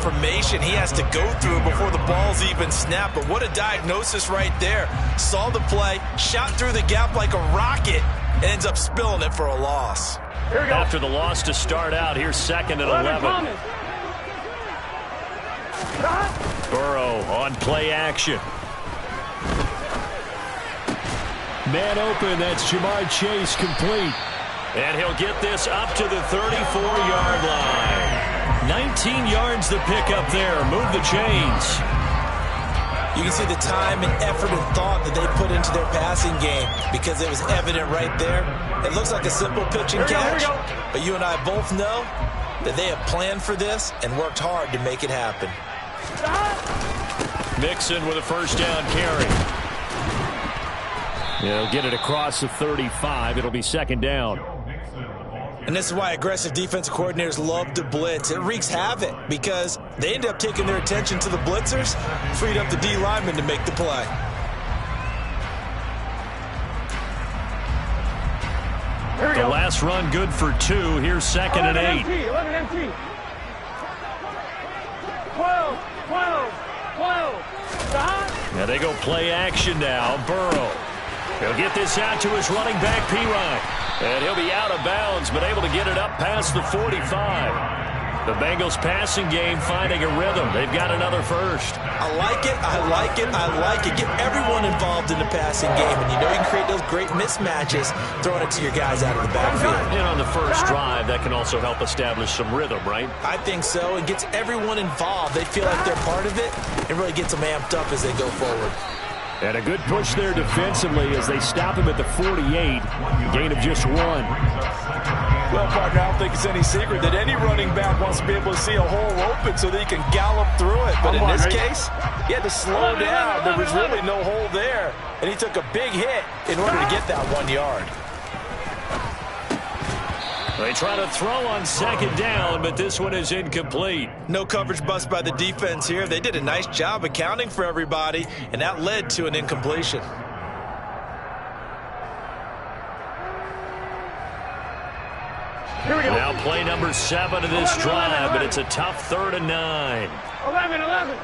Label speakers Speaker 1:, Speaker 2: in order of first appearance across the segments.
Speaker 1: information he has to go through before the ball's even snapped. But what a diagnosis right there. Saw the play, shot through the gap like a rocket, and ends up spilling it for a loss.
Speaker 2: After the loss to start out, here's 2nd and 11. Burrow on play action. Man open, that's Jamar Chase complete. And he'll get this up to the 34-yard line. 19 yards to pick up there. Move the chains.
Speaker 1: You can see the time and effort and thought that they put into their passing game because it was evident right there. It looks like a simple pitch and catch, but you and I both know that they have planned for this and worked hard to make it happen.
Speaker 2: Mixon with a first down carry. He'll get it across the 35. It'll be 2nd down.
Speaker 1: And this is why aggressive defensive coordinators love to blitz. It wreaks havoc because they end up taking their attention to the blitzers, freed up the D lineman to make the play.
Speaker 2: The last run good for 2. Here's 2nd and 8.
Speaker 3: 11 empty. 12.
Speaker 2: Now they go play action now. Burrow. He'll get this out to his running back, Pirine. And he'll be out of bounds, but able to get it up past the 45. The Bengals passing game finding a rhythm. They've got another first.
Speaker 1: I like it, I like it, I like it. Get everyone involved in the passing game, and you know you can create those great mismatches throwing it to your guys out of the backfield.
Speaker 2: And on the first drive, that can also help establish some rhythm, right?
Speaker 1: I think so. It gets everyone involved. They feel like they're part of it. It really gets them amped up as they go forward.
Speaker 2: And a good push there defensively as they stop him at the 48. Gain of just 1.
Speaker 1: Well, partner, I don't think it's any secret that any running back wants to be able to see a hole open so that he can gallop through it. But in this case, he had to slow down. There was really no hole there. And he took a big hit in order to get that 1 yard.
Speaker 2: They try to throw on 2nd down, but this one is incomplete.
Speaker 1: No coverage bust by the defense here. They did a nice job accounting for everybody, and that led to an incompletion.
Speaker 3: Here we go.
Speaker 2: Now play number 7 of this drive, but it's a tough 3rd and 9.
Speaker 3: 11.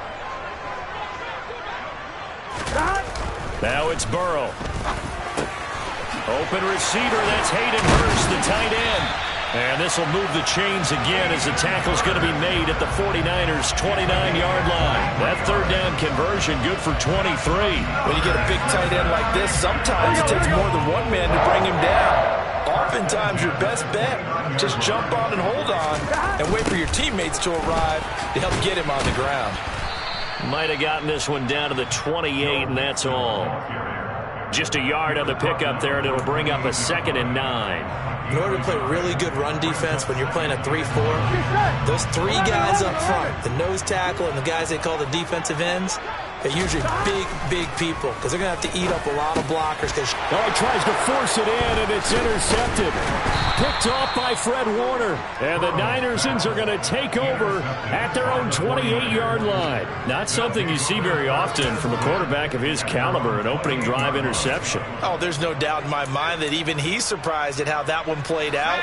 Speaker 2: Now it's Burrow. Open receiver, that's Hayden Hurst, the tight end. And this will move the chains again as the tackle's going to be made at the 49ers' 29-yard line. That 3rd down conversion good for 23.
Speaker 1: When you get a big tight end like this, sometimes it takes more than one man to bring him down. Oftentimes, your best bet, just jump on and hold on and wait for your teammates to arrive to help get him on the ground.
Speaker 2: Might have gotten this one down to the 28, and that's all. Just a yard on the pickup there, and it'll bring up a 2nd and 9.
Speaker 1: In order to play really good run defense when you're playing a 3-4, those 3 guys up front, the nose tackle and the guys they call the defensive ends, they're usually big people because they're going to have to eat up a lot of blockers. He
Speaker 2: tries to force it in, and it's intercepted. Picked off by Fred Warner. And the Ninersons are going to take over at their own 28-yard line. Not something you see very often from a quarterback of his caliber, an opening drive interception.
Speaker 1: Oh, there's no doubt in my mind that even he's surprised at how that one played out.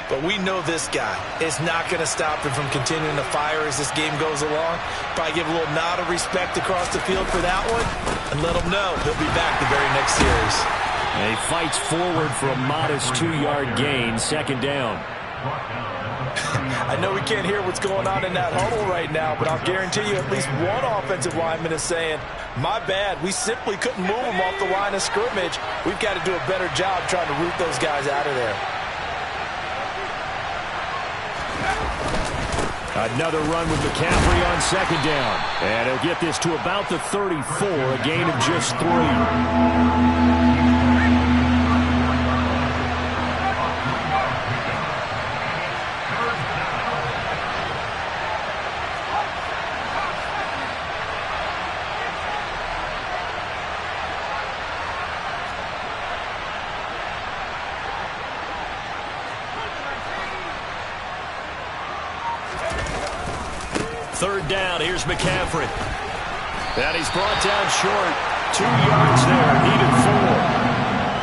Speaker 1: But we know this guy is not going to stop him from continuing to fire as this game goes along. Probably give a little nod of respect across the field for that one and let him know he'll be back the very next series.
Speaker 2: And he fights forward for a modest 2-yard gain, 2nd down.
Speaker 1: I know we can't hear what's going on in that huddle right now, but I'll guarantee you at least one offensive lineman is saying, my bad, we simply couldn't move them off the line of scrimmage. We've got to do a better job trying to root those guys out of there.
Speaker 2: Another run with McCaffrey on 2nd down. And he'll get this to about the 34, a gain of just 3. Third down, here's McCaffrey. And he's brought down short. 2 yards there, needed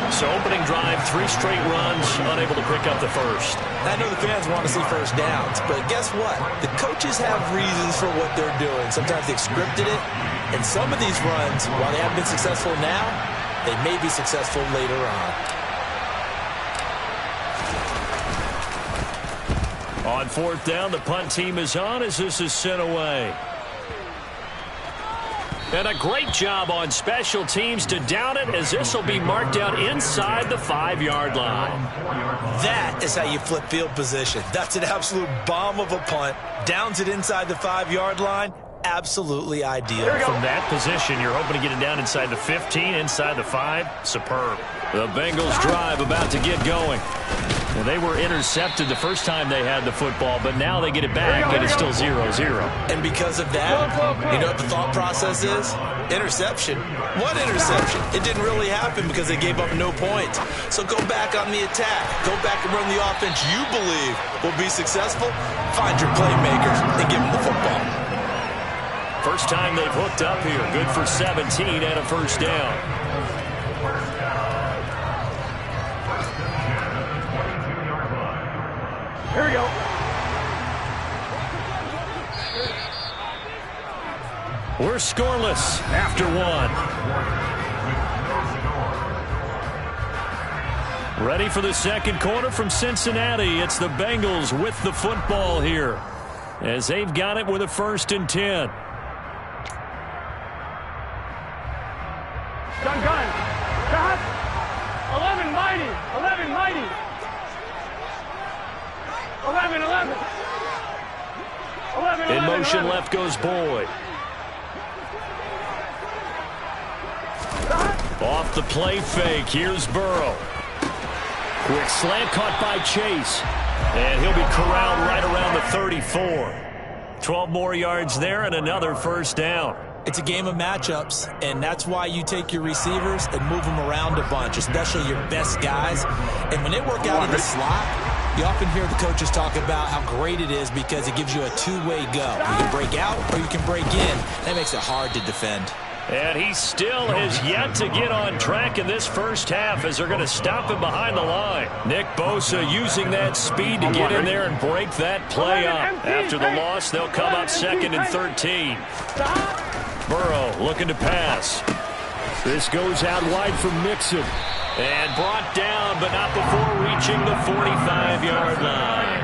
Speaker 2: 4. So opening drive, 3 straight runs, unable to pick up the first.
Speaker 1: I know the fans want to see first downs, but guess what? The coaches have reasons for what they're doing. Sometimes they've scripted it, and some of these runs, while they haven't been successful now, they may be successful later on.
Speaker 2: On 4th down, the punt team is on as this is sent away. And a great job on special teams to down it, as this will be marked out inside the 5-yard line.
Speaker 1: That is how you flip field position. That's an absolute bomb of a punt. Downs it inside the 5-yard line. Absolutely ideal.
Speaker 2: From that position, you're hoping to get it down inside the 15, inside the 5. Superb. The Bengals drive about to get going. Well, they were intercepted the first time they had the football, but now they get it back, and it's still 0-0.
Speaker 1: And because of that, you know what the thought process is? Interception. What interception? It didn't really happen because they gave up no points. So go back on the attack. Go back and run the offense you believe will be successful. Find your playmakers and give them the football.
Speaker 2: First time they've hooked up here. Good for 17 and a first down.
Speaker 3: Here we go.
Speaker 2: We're scoreless after 1. Ready for the second quarter from Cincinnati. It's the Bengals with the football here, as they've got it with a 1st and 10.
Speaker 3: Gun. Cut. 11 mighty. 11 mighty. 11.
Speaker 2: In motion left goes Boyd. Off the play fake. Here's Burrow. Quick slant caught by Chase. And he'll be corralled right around the 34. 12 more yards there and another first down.
Speaker 1: It's a game of matchups, and that's why you take your receivers and move them around a bunch, especially your best guys. And when they work out in the slot, you often hear the coaches talk about how great it is because it gives you a two-way go. You can break out or you can break in. That makes it hard to defend.
Speaker 2: And he still has yet to get on track in this first half, as they're going to stop him behind the line. Nick Bosa using that speed to get in there and break that play up. After the loss, they'll come up 2nd and 13. Burrow looking to pass. This goes out wide from Mixon. And brought down, but not before reaching the 45-yard line.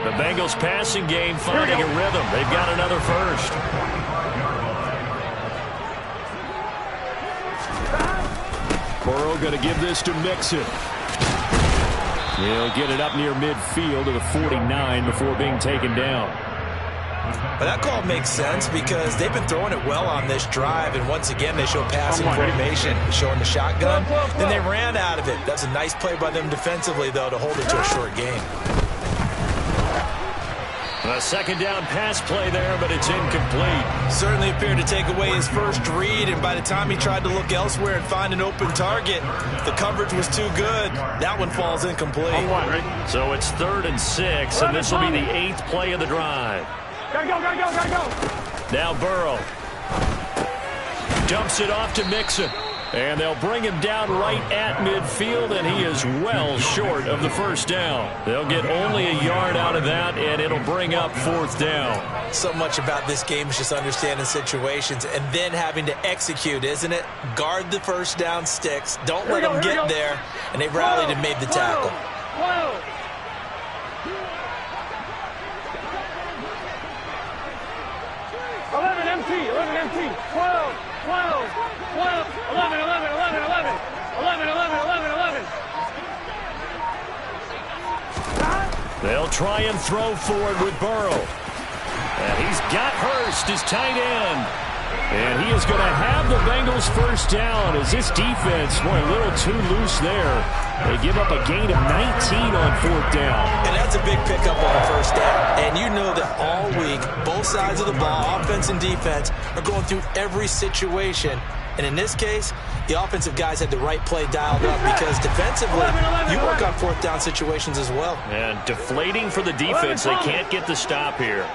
Speaker 2: The Bengals passing game finding a rhythm. They've got another first. Burrow going to give this to Mixon. He'll get it up near midfield to the 49 before being taken down.
Speaker 1: But that call makes sense because they've been throwing it well on this drive, and once again they show passing formation, showing the shotgun. Then they ran out of it. That's a nice play by them defensively, though, to hold it to a short game.
Speaker 2: A second down pass play there, but it's incomplete.
Speaker 1: Certainly appeared to take away his first read, and by the time he tried to look elsewhere and find an open target, the coverage was too good. That one falls incomplete.
Speaker 2: So it's 3rd and 6, and this will be the 8th play of the drive.
Speaker 3: Gotta go.
Speaker 2: Now Burrow dumps it off to Mixon. And they'll bring him down right at midfield, and he is well short of the first down. They'll get only a yard out of that, and it'll bring up 4th down.
Speaker 1: So much about this game is just understanding situations and then having to execute, isn't it? Guard the first down sticks. Don't let them get there. And they rallied and made the tackle.
Speaker 3: 11 empty. 12. 11.
Speaker 2: They'll try and throw forward with Burrow. And he's got Hurst, his tight end. And he is going to have the Bengals first down, as this defense went a little too loose there. They give up a gain of 19 on 4th down.
Speaker 1: And that's a big pickup on first down. And you know that all week, both sides of the ball, offense and defense, are going through every situation. And in this case, the offensive guys had the right play dialed up because defensively, you work on 4th down situations as well.
Speaker 2: And deflating for the defense. They can't get the stop here.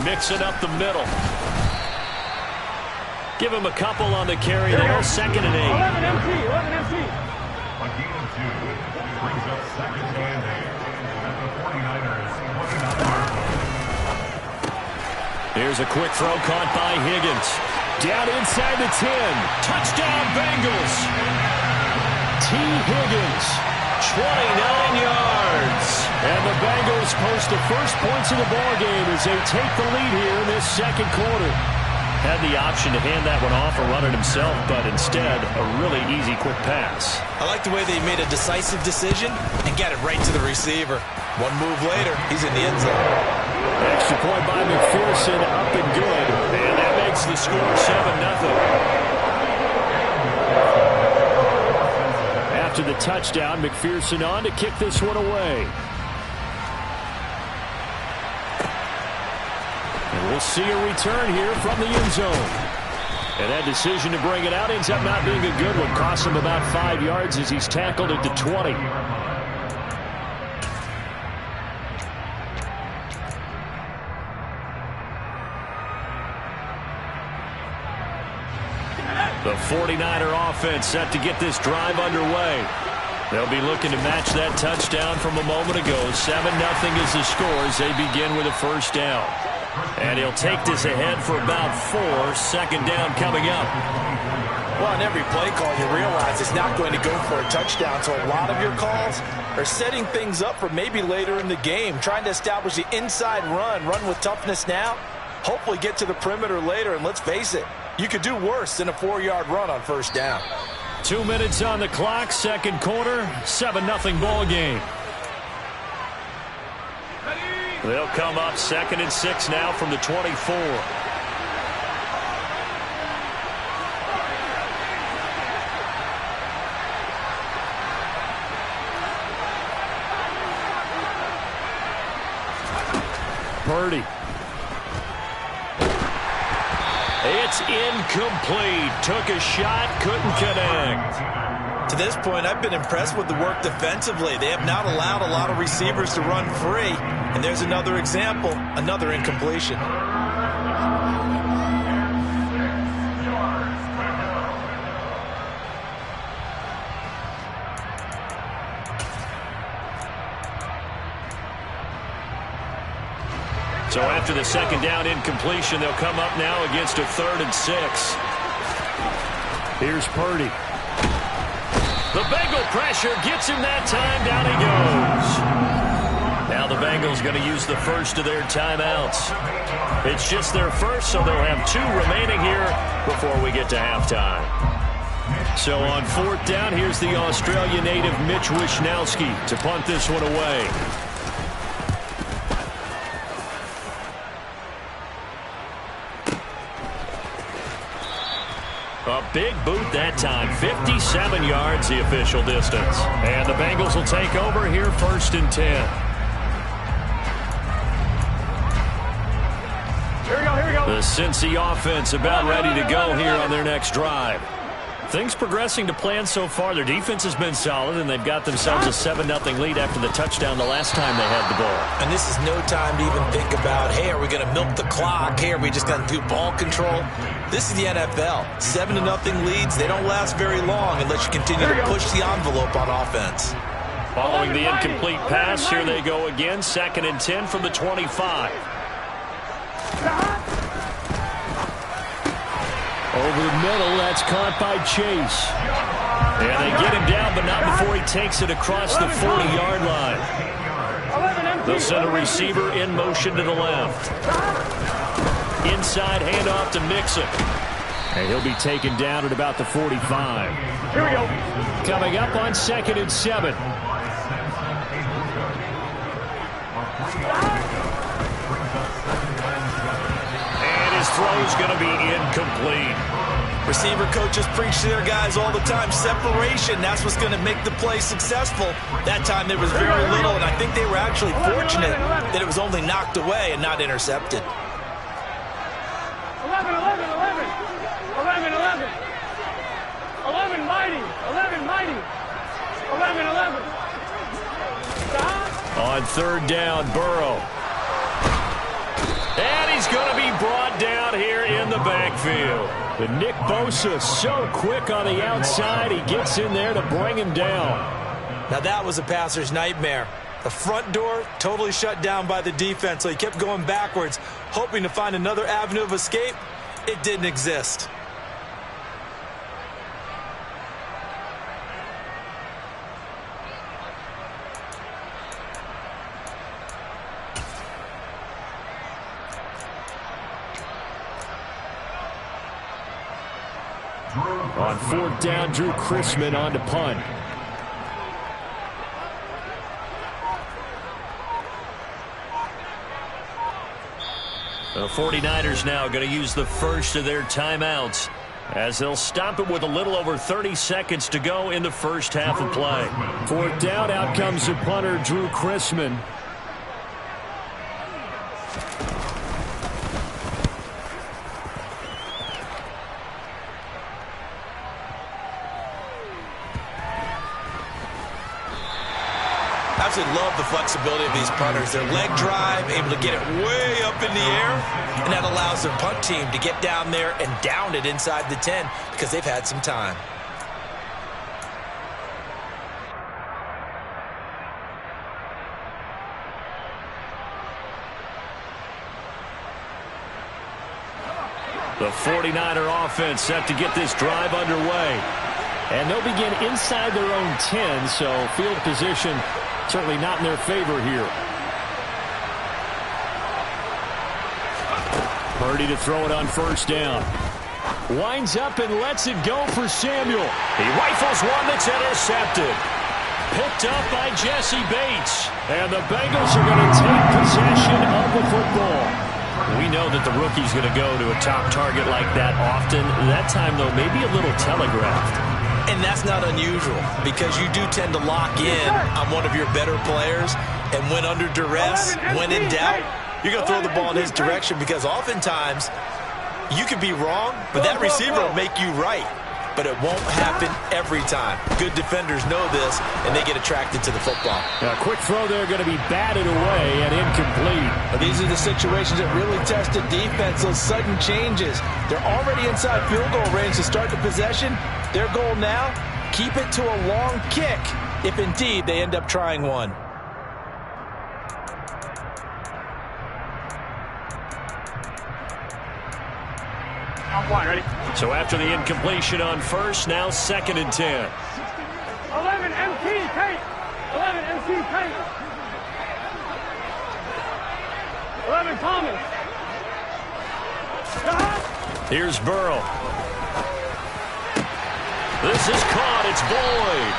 Speaker 2: Mix it up the middle. Give him a couple on the carry there, 2nd and 8.
Speaker 3: 11 MT, 11 MT.
Speaker 4: A gain of 2 brings up 2nd and 8 at the 49ers.
Speaker 2: Here's a quick throw caught by Higgins. Down inside the 10. Touchdown, Bengals. T. Higgins, 29 yards. And the Bengals post the first points of the ballgame as they take the lead here in this 2nd quarter. Had the option to hand that one off or run it himself, but instead, a really easy quick pass.
Speaker 1: I like the way they made a decisive decision and got it right to the receiver. One move later, he's in the end zone.
Speaker 2: Extra point by McPherson, up and good. And that makes the score 7-0. After the touchdown, McPherson on to kick this one away. And we'll see a return here from the end zone. And that decision to bring it out ends up not being a good one. Costs him about 5 yards as he's tackled at the 20. The 49er offense set to get this drive underway. They'll be looking to match that touchdown from a moment ago. 7-0 is the score as they begin with a first down. And he'll take this ahead for about 4. 2nd down coming up.
Speaker 1: Well, on every play call, you realize it's not going to go for a touchdown, so a lot of your calls are setting things up for maybe later in the game, trying to establish the inside run with toughness now, hopefully get to the perimeter later, and let's face it, you could do worse than a 4-yard run on first down.
Speaker 2: 2 minutes on the clock, 2nd quarter, 7-0 ball game. They'll come up 2nd and 6 now from the 24. Purdy. It's incomplete. Took a shot, couldn't connect.
Speaker 1: To this point, I've been impressed with the work defensively. They have not allowed a lot of receivers to run free. And there's another example, another incompletion.
Speaker 2: So after the 2nd down incompletion, they'll come up now against a 3rd and 6. Here's Purdy. The Bengal pressure gets him that time. Down he goes. Now the Bengals going to use the first of their timeouts. It's just their first, so they'll have 2 remaining here before we get to halftime. So on 4th down, here's the Australia native Mitch Wishnowsky to punt this one away. A big boot that time. 57 yards the official distance. And the Bengals will take over here 1st and 10.
Speaker 3: Here we go, here we go.
Speaker 2: The Cincy offense about ready to go here on their next drive. Things progressing to plan so far. Their defense has been solid, and they've got themselves a 7-0 lead after the touchdown the last time they had the ball.
Speaker 1: And this is no time to even think about, hey, are we going to milk the clock? Hey, are we just going to do ball control? This is the NFL. 7-0 leads, they don't last very long unless you continue to push the envelope on offense.
Speaker 2: Following the incomplete pass, here they go again. 2nd and 10 from the 25. Over the middle, that's caught by Chase. And they get him down, but not before he takes it across the 40-yard line. They'll send a receiver in motion to the left. Inside handoff to Mixon. And he'll be taken down at about the 45.
Speaker 3: Here we go.
Speaker 2: Coming up on 2nd and 7. And his throw's going to be incomplete.
Speaker 1: Receiver coaches preach to their guys all the time. Separation, that's what's going to make the play successful. That time there was very little, and I think they were actually fortunate that it was only knocked away and not intercepted.
Speaker 3: 11, 11, 11. 11, 11. 11, mighty. 11, mighty. 11, 11. Stop.
Speaker 2: On 3rd down, Burrow. And he's going to be brought down here in in the backfield. But Nick Bosa so quick on the outside, he gets in there to bring him down.
Speaker 1: Now that was a passer's nightmare. The front door totally shut down by the defense, so he kept going backwards, hoping to find another avenue of escape. It didn't exist.
Speaker 2: On fourth down, Drew Chrisman on to punt. The 49ers now going to use the first of their timeouts as they'll stop it with a little over 30 seconds to go in the first half of play. Fourth down, out comes the punter, Drew Chrisman.
Speaker 1: Absolutely love the flexibility of these punters. Their leg drive, able to get it way up in the air, and that allows their punt team to get down there and down it inside the 10 because they've had some time.
Speaker 2: The 49er offense set to get this drive underway. And they'll begin inside their own 10, so field position certainly not in their favor here. Purdy to throw it on first down. Winds up and lets it go for Samuel. He rifles one that's intercepted. Picked up by Jesse Bates. And the Bengals are going to take possession of the football. We know that the rookie's going to go to a top target like that often. That time, though, maybe a little telegraphed.
Speaker 1: And that's not unusual because you do tend to lock in on one of your better players, and when under duress, when in doubt, you're going to throw the ball in his direction because oftentimes you could be wrong, but that receiver will make you right. But it won't happen every time. Good defenders know this, and they get attracted to the football.
Speaker 2: A quick throw there going to be batted away and incomplete.
Speaker 1: These are the situations that really test the defense, those sudden changes. They're already inside field goal range to start the possession. Their goal now, keep it to a long kick if indeed they end up trying one.
Speaker 3: Ready?
Speaker 2: So after the incompletion on first, now 2nd and 10.
Speaker 3: 11 MT Tate. 11 MT Tate. 11 Thomas.
Speaker 2: Here's Burrow. This is caught. It's Boyd.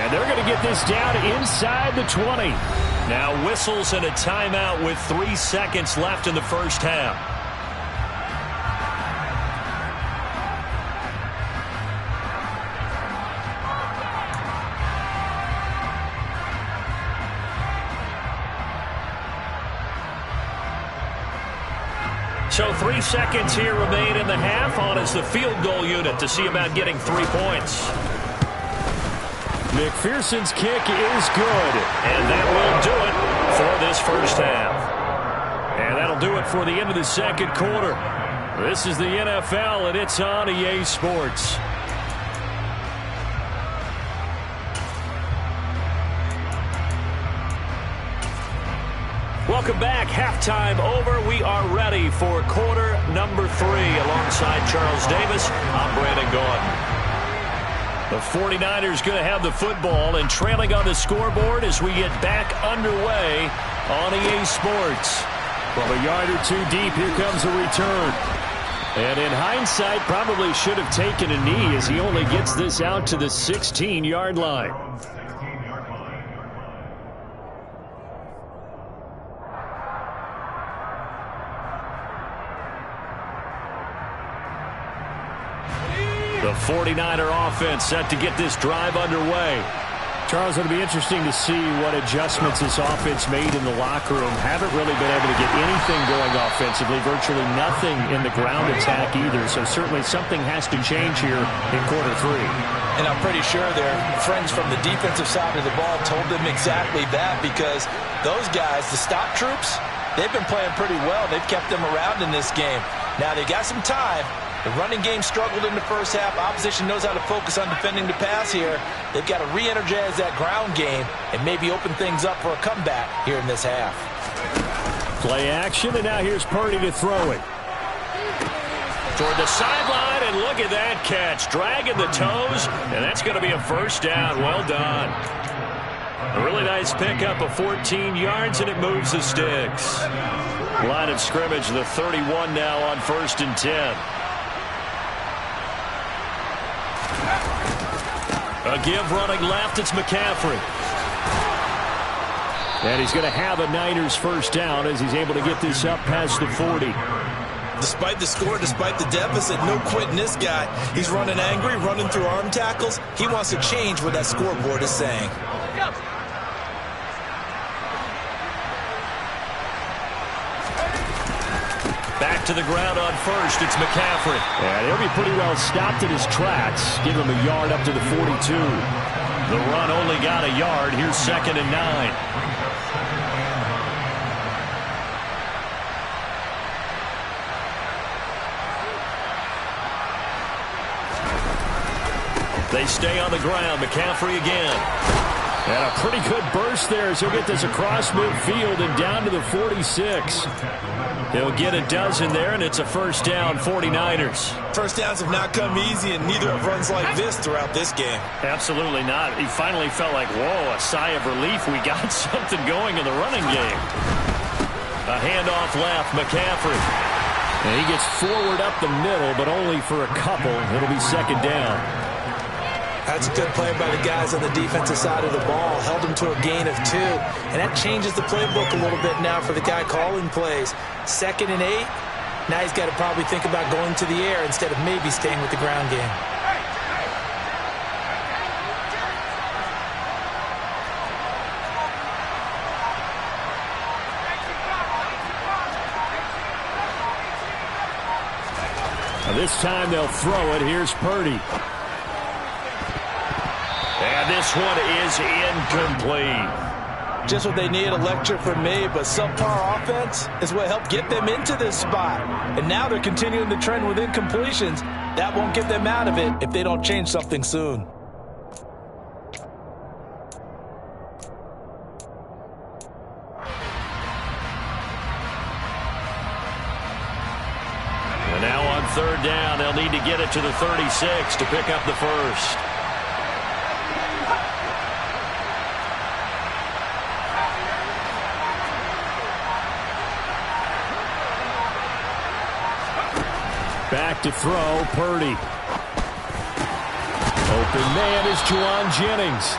Speaker 2: And they're going to get this down inside the 20. Now whistles and a timeout with 3 seconds left in the first half. So 3 seconds here remain in the half. On is the field goal unit to see about getting 3 points. McPherson's kick is good. And that will do it for this first half. And that'll do it for the end of the second quarter. This is the NFL, and it's on EA Sports. Welcome back. Halftime over. We are ready for quarter number 3. Alongside Charles Davis, I'm Brandon Gaudin. The 49ers going to have the football and trailing on the scoreboard as we get back underway on EA Sports. From a yard or two deep, here comes a return. And in hindsight, probably should have taken a knee as he only gets this out to the 16-yard line. The 49er offense set to get this drive underway. Charles, it'll be interesting to see what adjustments this offense made in the locker room. Haven't really been able to get anything going offensively, virtually nothing in the ground attack either. So certainly something has to change here in quarter 3.
Speaker 1: And I'm pretty sure their friends from the defensive side of the ball told them exactly that, because those guys, the stop troops, they've been playing pretty well. They've kept them around in this game. Now, they got some time. The running game struggled in the first half. Opposition knows how to focus on defending the pass here. They've got to re-energize that ground game and maybe open things up for a comeback here in this half.
Speaker 2: Play action, and now here's Purdy to throw it. Toward the sideline, and look at that catch. Dragging the toes, and that's going to be a first down. Well done. A really nice pickup of 14 yards, and it moves the sticks. Line of scrimmage, the 31 now on 1st and 10. A give running left, it's McCaffrey. And he's going to have a Niners first down as he's able to get this up past the 40.
Speaker 1: Despite the score, despite the deficit, no quitting this guy. He's running angry, running through arm tackles. He wants to change what that scoreboard is saying.
Speaker 2: Back to the ground on 1st, it's McCaffrey. And he'll be pretty well stopped in his tracks. Give him a yard up to the 42. The run only got a yard. Here's 2nd and 9. They stay on the ground. McCaffrey again. And a pretty good burst there as he'll get this across midfield and down to the 46. He'll get a dozen there, and it's a first down, 49ers.
Speaker 1: First downs have not come easy, and neither have runs like this throughout this game.
Speaker 2: Absolutely not. He finally felt like, whoa, a sigh of relief. We got something going in the running game. A handoff left, McCaffrey. And he gets forward up the middle, but only for a couple. It'll be 2nd down.
Speaker 1: That's a good play by the guys on the defensive side of the ball. Held him to a gain of 2. And that changes the playbook a little bit now for the guy calling plays. 2nd and 8. Now he's got to probably think about going to the air instead of maybe staying with the ground game.
Speaker 2: Now this time they'll throw it. Here's Purdy. And this one is incomplete.
Speaker 1: Just what they need, a lecture from me, but subpar offense is what helped get them into this spot. And now they're continuing the trend with incompletions. That won't get them out of it if they don't change something soon.
Speaker 2: And now on 3rd down, they'll need to get it to the 36 to pick up the first. Back to throw, Purdy. Open man is Juwan Jennings.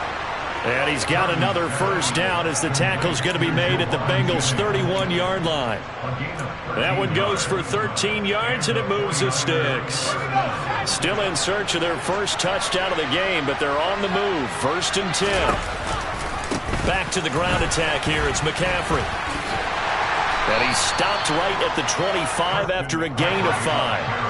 Speaker 2: And he's got another first down as the tackle's going to be made at the Bengals' 31-yard line. That one goes for 13 yards, and it moves the sticks. Still in search of their first touchdown of the game, but they're on the move. 1st and 10. Back to the ground attack here. It's McCaffrey. And he's stopped right at the 25 after a gain of 5.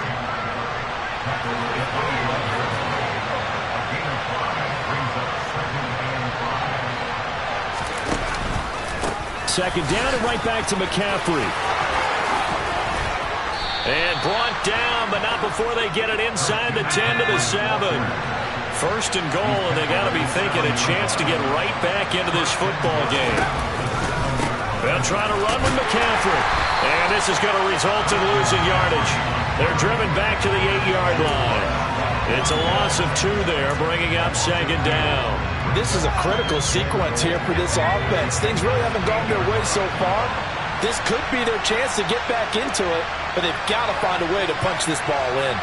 Speaker 2: Second down and right back to McCaffrey. And brought down, but not before they get it inside the 10 to the 7. 1st and goal, and they got to be thinking a chance to get right back into this football game. They'll try to run with McCaffrey. And this is going to result in losing yardage. They're driven back to the 8-yard line. It's a loss of 2 there, bringing up 2nd down.
Speaker 1: This is a critical sequence here for this offense. Things really haven't gone their way so far. This could be their chance to get back into it, but they've got to find a way to punch this ball in.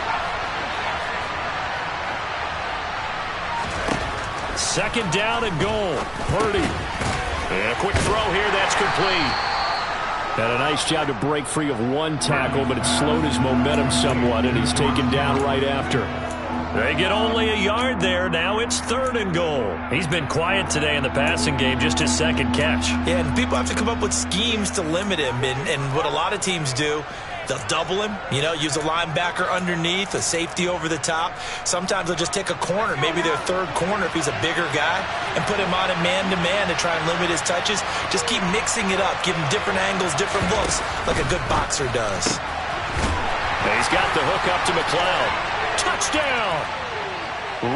Speaker 2: 2nd down and goal. Purdy. And a quick throw here, that's complete. And a nice job to break free of one tackle, but it slowed his momentum somewhat, and he's taken down right after. They get only a yard there. Now it's 3rd and goal. He's been quiet today in the passing game, just his 2nd catch.
Speaker 1: Yeah, and people have to come up with schemes to limit him, and what a lot of teams do, they'll double him, use a linebacker underneath, a safety over the top. Sometimes they'll just take a corner, maybe their 3rd corner if he's a bigger guy, and put him on a man-to-man to try and limit his touches. Just keep mixing it up, give him different angles, different looks, like a good boxer does.
Speaker 2: And he's got the hook up to McLeod. Touchdown!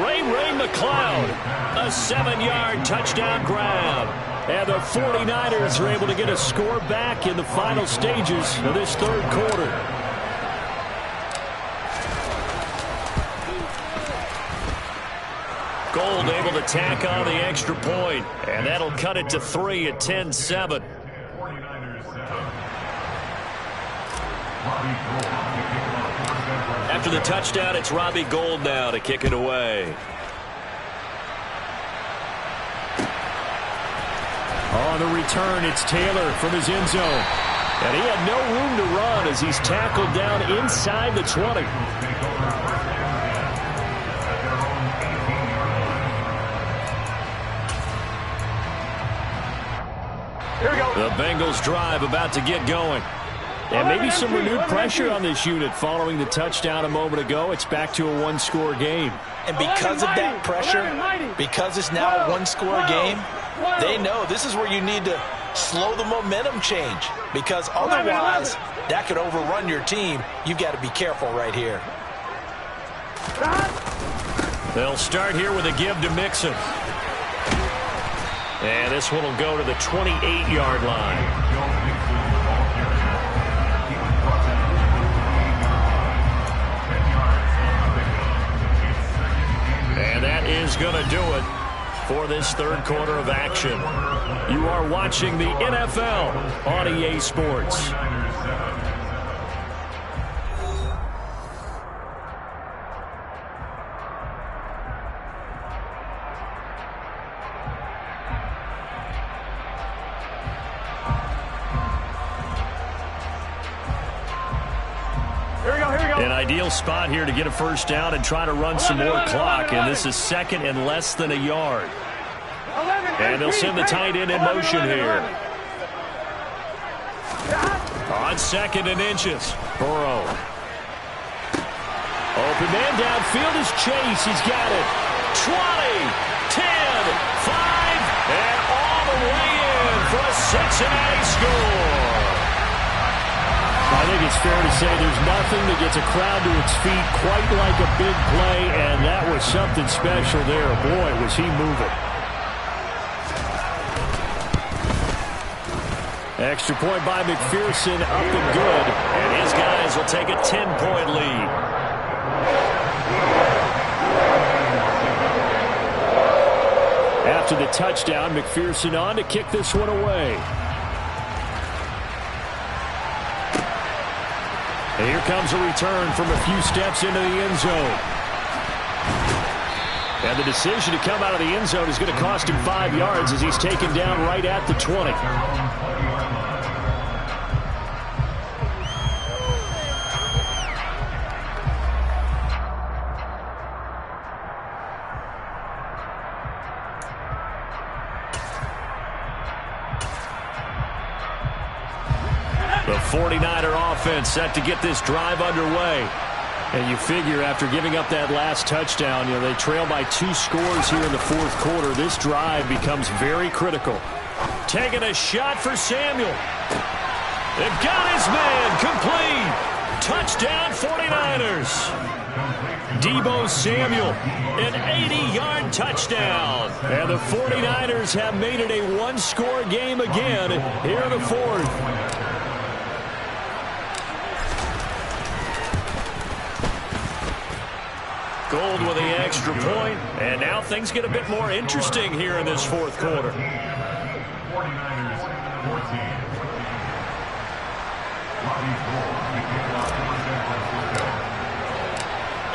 Speaker 2: Ray McLeod, a 7-yard touchdown grab. And the 49ers are able to get a score back in the final stages of this third quarter. Gold able to tack on the extra point, and that'll cut it to 3 at 10-7. After the touchdown, it's Robbie Gould now to kick it away. On the return, it's Taylor from his end zone. And he had no room to run as he's tackled down inside the 20.
Speaker 3: Here we go.
Speaker 2: The Bengals drive about to get going. And maybe some renewed pressure on this unit following the touchdown a moment ago. It's back to a one-score game.
Speaker 1: And because of that pressure, because it's now a one-score game, they know this is where you need to slow the momentum change. Because otherwise, that could overrun your team. You've got to be careful right here.
Speaker 2: They'll start here with a give to Mixon. And this one will go to the 28-yard line. And that is going to do it for this third quarter of action. You are watching the NFL on EA Sports. An ideal spot here to get a first down and try to run some more clock, and this is second and less than a yard. And they'll send the tight end in motion here. On second and inches, Burrow. Open man downfield is Chase. He's got it. 20, 10, 5, and all the way in for a Cincinnati score. I think it's fair to say there's nothing that gets a crowd to its feet quite like a big play, and that was something special there. Boy, was he moving. Extra point by McPherson, up and good, and his guys will take a 10-point lead. After the touchdown, McPherson on to kick this one away. And here comes a return from a few steps into the end zone. And the decision to come out of the end zone is going to cost him 5 yards as he's taken down right at the 20. The 49er offense set to get this drive underway. And you figure after giving up that last touchdown, they trail by 2 scores here in the fourth quarter. This drive becomes very critical. Taking a shot for Samuel. They've got his man complete. Touchdown 49ers. Deebo Samuel, an 80-yard touchdown. And the 49ers have made it a one-score game again here in the fourth. Gold with the extra point, and now things get a bit more interesting here in this fourth quarter.
Speaker 4: 49ers 14.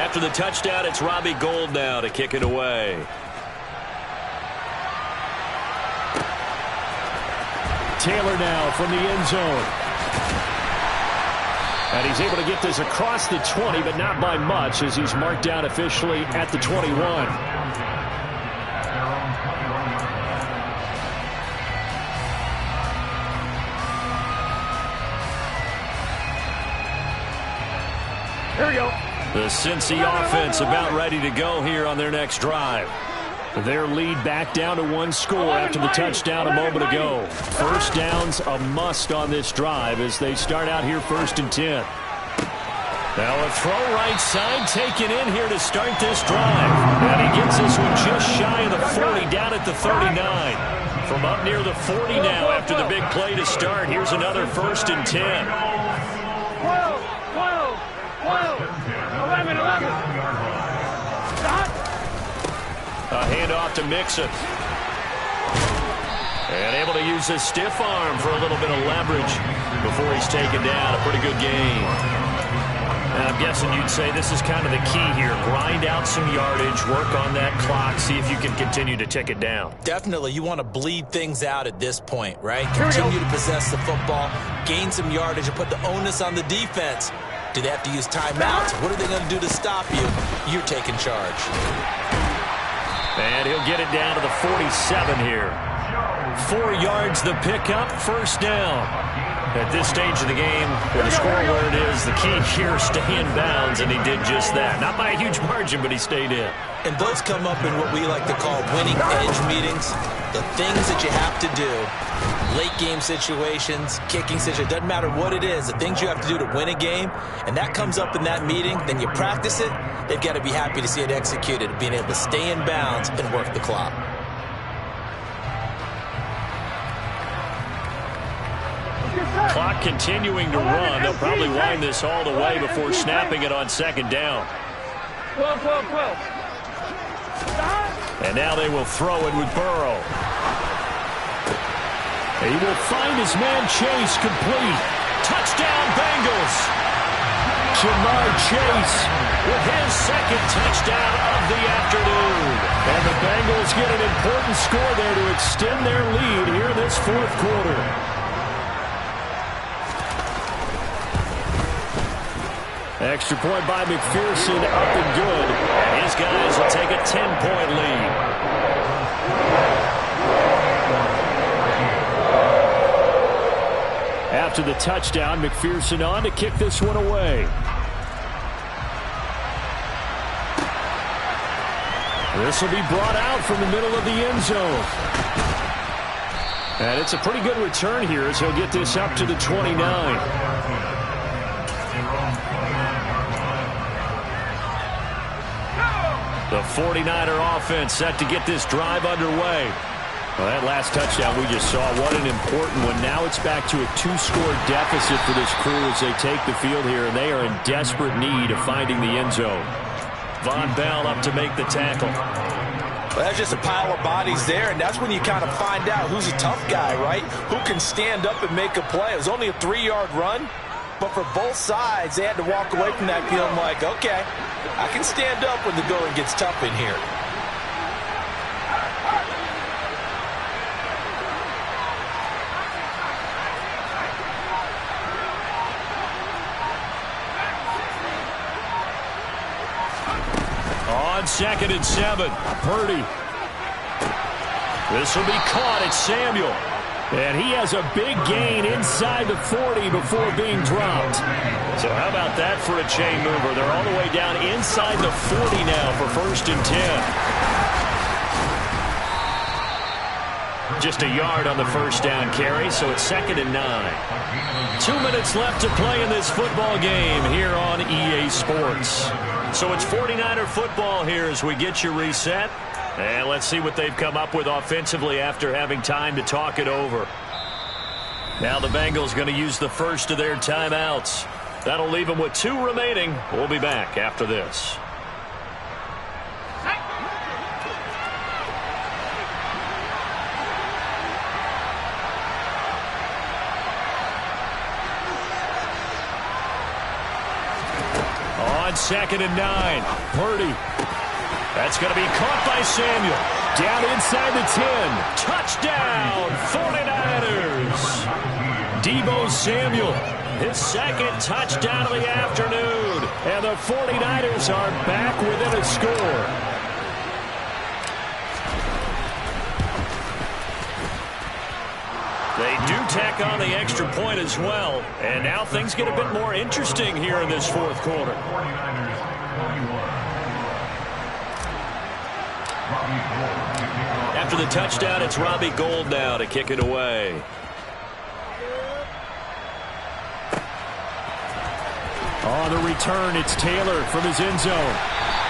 Speaker 2: After the touchdown, it's Robbie Gould now to kick it away. Taylor now from the end zone. And he's able to get this across the 20, but not by much, as he's marked down officially at the 21.
Speaker 3: Here we go.
Speaker 2: The Cincy offense about ready to go here on their next drive. Their lead back down to 1 score after the touchdown a moment ago. First down's a must on this drive as they start out here 1st and 10. Now a throw right side taken in here to start this drive. And he gets this one just shy of the 40, down at the 39. From up near the 40 now after the big play to start. Here's another 1st and 10.
Speaker 3: 12, 11, 11. Stop.
Speaker 2: A handoff to Mixon. And able to use his stiff arm for a little bit of leverage before he's taken down. A pretty good game. And I'm guessing you'd say this is kind of the key here. Grind out some yardage, work on that clock, see if you can continue to tick it down.
Speaker 1: Definitely, you want to bleed things out at this point, right? Continue to possess the football, gain some yardage, and put the onus on the defense. Do they have to use timeouts? What are they going to do to stop you? You're taking charge.
Speaker 2: And he'll get it down to the 47 here. 4 yards the pickup, 1st down. At this stage of the game, with the score where it is, the key here is stay in bounds, and he did just that. Not by a huge margin, but he stayed in.
Speaker 1: And those come up in what we like to call winning edge meetings. The things that you have to do, late game situations, kicking situations, doesn't matter what it is, the things you have to do to win a game, and that comes up in that meeting, then you practice it, they've got to be happy to see it executed, being able to stay in bounds and work the clock.
Speaker 2: Clock continuing to run. They'll probably wind this all the way before snapping it on 2nd down.
Speaker 3: 12, 12, 12.
Speaker 2: And now they will throw it with Burrow. He will find his man Chase complete. Touchdown Bengals. Jamar Chase with his 2nd touchdown of the afternoon. And the Bengals get an important score there to extend their lead here in this 4th quarter. Extra point by McPherson, up and good. And his guys will take a 10-point lead. After the touchdown, McPherson on to kick this one away. This will be brought out from the middle of the end zone. And it's a pretty good return here as he'll get this up to the 29. The 49er offense set to get this drive underway. Well, that last touchdown we just saw, what an important one. Now it's back to a 2-score deficit for this crew as they take the field here, and they are in desperate need of finding the end zone. Von Bell up to make the tackle.
Speaker 1: Well, that's just a pile of bodies there, and that's when you kind of find out who's a tough guy, right? Who can stand up and make a play. It was only a 3-yard run, but for both sides, they had to walk away from that feeling like, okay, I can stand up when the going gets tough in here.
Speaker 2: On 2nd and 7, Purdy. This will be caught at Samuel. And he has a big gain inside the 40 before being dropped. So how about that for a chain mover? They're all the way down inside the 40 now for 1st and 10. Just a yard on the 1st down carry, so it's 2nd and 9. 2 minutes left to play in this football game here on EA Sports. So it's 49er football here as we get you reset. And let's see what they've come up with offensively after having time to talk it over. Now the Bengals going to use the first of their timeouts. That'll leave them with 2 remaining. We'll be back after this. On 2nd and 9, Purdy. That's going to be caught by Samuel. Down inside the 10. Touchdown, 49ers. Deebo Samuel, his 2nd touchdown of the afternoon. And the 49ers are back within a score. They do tack on the extra point as well. And now things get a bit more interesting here in this 4th quarter. After the touchdown, it's Robbie Gould now to kick it away. On the return, it's Taylor from his end zone.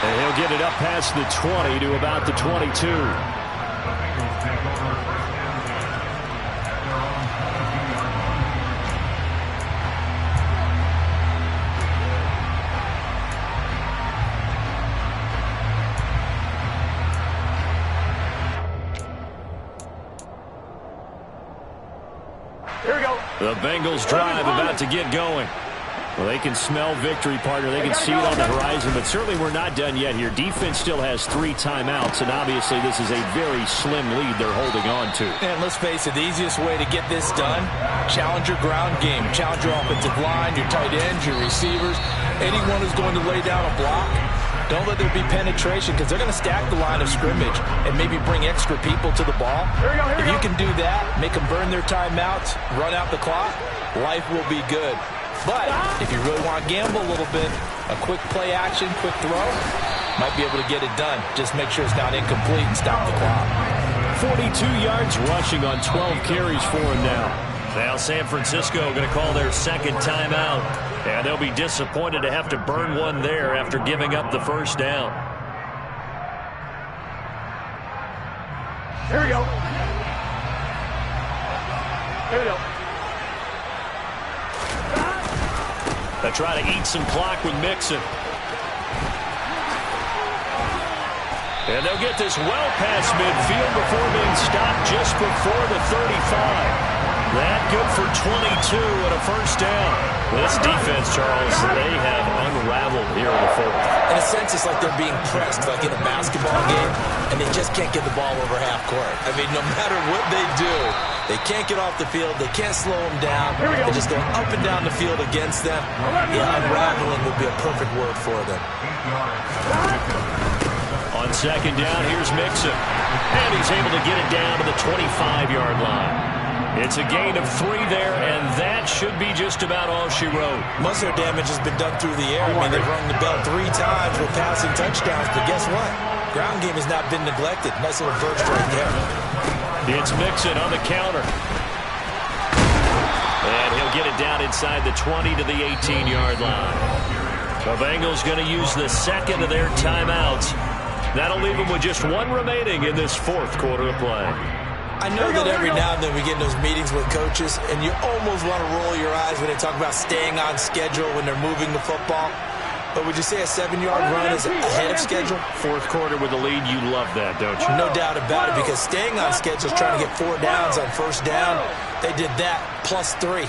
Speaker 2: And he'll get it up past the 20 to about the 22.
Speaker 3: Here we go.
Speaker 2: The Bengals drive about to get going. Well, they can smell victory, partner. They can see it on the horizon, but certainly we're not done yet here. Defense still has 3 timeouts, and obviously this is a very slim lead they're holding on to.
Speaker 1: And let's face it, the easiest way to get this done, challenge your ground game. Challenge your offensive line, your tight ends, your receivers, anyone who's going to lay down a block. Don't let there be penetration because they're going to stack the line of scrimmage and maybe bring extra people to the ball. If you can do that, make them burn their timeouts, run out the clock, life will be good. But if you really want to gamble a little bit, a quick play action, quick throw, might be able to get it done. Just make sure it's not incomplete and stop the clock.
Speaker 2: 42 yards rushing on 12 carries for him now. Now San Francisco going to call their second timeout. And they'll be disappointed to have to burn one there after giving up the first down.
Speaker 3: Here we go. Here we go.
Speaker 2: They try to eat some clock with Mixon. And they'll get this well past midfield before being stopped just before the 35. That good for 22 and a first down. This defense, Charles, they have unraveled here in the fourth.
Speaker 1: In a sense, it's like they're being pressed, like in a basketball game, and they just can't get the ball over half court. I mean, no matter what they do, they can't get off the field. They can't slow them down. They're just going up and down the field against them. Yeah, unraveling would be a perfect word for them.
Speaker 2: On second down, here's Mixon. And he's able to get it down to the 25-yard line. It's a gain of 3 there, and that should be just about all she wrote.
Speaker 1: Most of their damage has been done through the air. I mean, they've rung the bell 3 times with passing touchdowns, but guess what? Ground game has not been neglected. Nice little burst right there.
Speaker 2: It's Mixon on the counter. And he'll get it down inside the 20 to the 18-yard line. The Bengals going to use the second of their timeouts. That'll leave them with just 1 remaining in this fourth quarter of play.
Speaker 1: I know that every now and then we get in those meetings with coaches, and you almost want to roll your eyes when they talk about staying on schedule when they're moving the football. But would you say a 7-yard run is ahead of schedule?
Speaker 2: Fourth quarter with the lead, you love that, don't you?
Speaker 1: No doubt about it, because staying on schedule is trying to get 4 downs on first down. They did that, plus 3.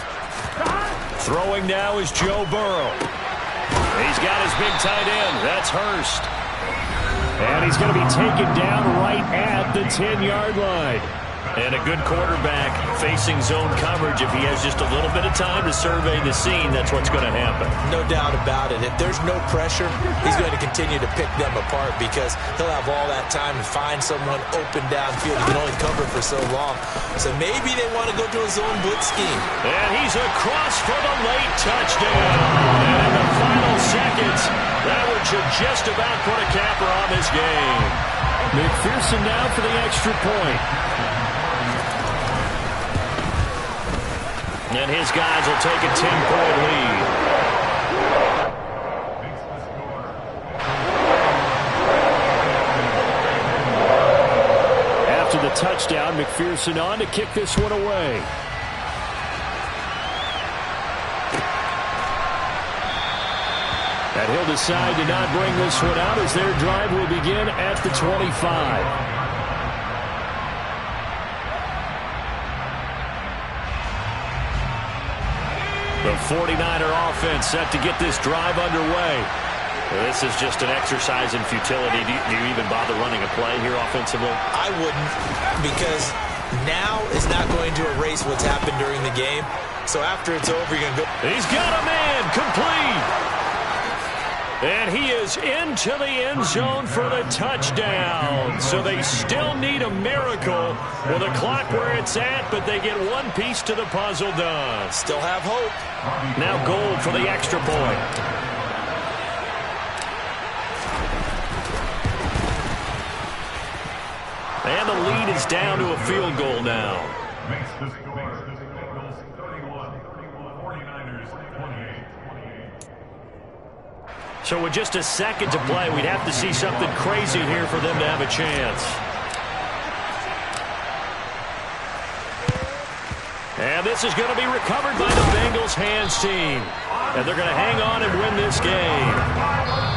Speaker 2: Throwing now is Joe Burrow. He's got his big tight end. That's Hurst. And he's going to be taken down right at the 10-yard line. And a good quarterback facing zone coverage. If he has just a little bit of time to survey the scene, that's what's going to happen.
Speaker 1: No doubt about it. If there's no pressure, he's going to continue to pick them apart because he'll have all that time to find someone open downfield. He can only cover for so long. So maybe they want to go to a zone blitz scheme.
Speaker 2: And he's across for the late touchdown. And in the final seconds, that one should just about put a capper on this game. McPherson now for the extra point. And his guys will take a 10-point lead. After the touchdown, McPherson on to kick this one away. And he'll decide to not bring this one out as their drive will begin at the 25. The 49er offense set to get this drive underway. This is just an exercise in futility. Do you even bother running a play here offensively?
Speaker 1: I wouldn't, because now is not going to erase what's happened during the game. So after it's over, you're going to go.
Speaker 2: He's got a man complete. And he is into the end zone for the touchdown. So they still need a miracle with the clock where it's at, but they get one piece to the puzzle done.
Speaker 1: Still have hope.
Speaker 2: Now Gold for the extra point. And the lead is down to a field goal now.
Speaker 4: Makes the score. Bengals 31, 49ers 28.
Speaker 2: So with just a second to play, we'd have to see something crazy here for them to have a chance. And this is going to be recovered by the Bengals hands team. And they're going to hang on and win this game.